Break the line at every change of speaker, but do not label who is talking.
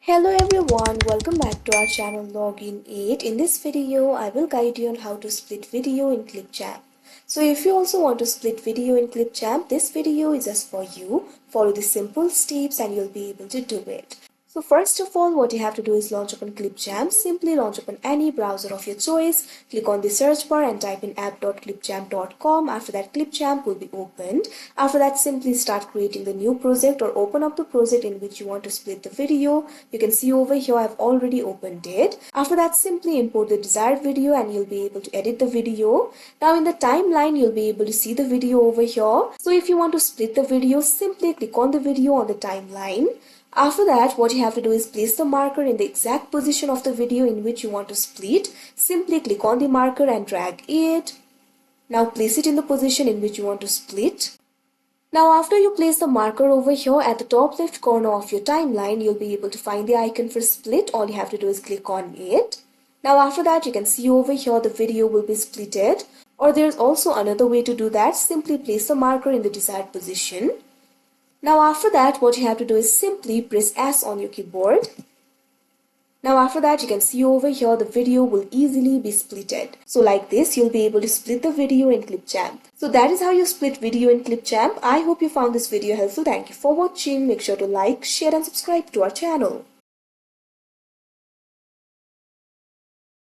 Hello everyone, welcome back to our channel Login 8. In this video, I will guide you on how to split video in Clipchamp. So if you also want to split video in Clipchamp, this video is just for you. Follow the simple steps and you'll be able to do it. So first of all, what you have to do is launch open Clipchamp. Simply launch open any browser of your choice. Click on the search bar and type in app.clipchamp.com. After that, Clipchamp will be opened. After that, simply start creating the new project or open up the project in which you want to split the video. You can see over here I've already opened it. After that, simply import the desired video and you'll be able to edit the video. Now in the timeline, you'll be able to see the video over here. So if you want to split the video, simply click on the video on the timeline. After that, what you have to do is place the marker in the exact position of the video in which you want to split. Simply click on the marker and drag it. Now place it in the position in which you want to split. Now after you place the marker over here at the top left corner of your timeline, you'll be able to find the icon for split. All you have to do is click on it. Now after that, you can see over here the video will be splitted. Or there's also another way to do that. Simply place the marker in the desired position. Now after that, what you have to do is simply press S on your keyboard. Now after that, you can see over here the video will easily be splitted. So like this, you'll be able to split the video in Clipchamp. So that is how you split video in Clipchamp. I hope you found this video helpful. Thank you for watching. Make sure to like, share and subscribe to our channel.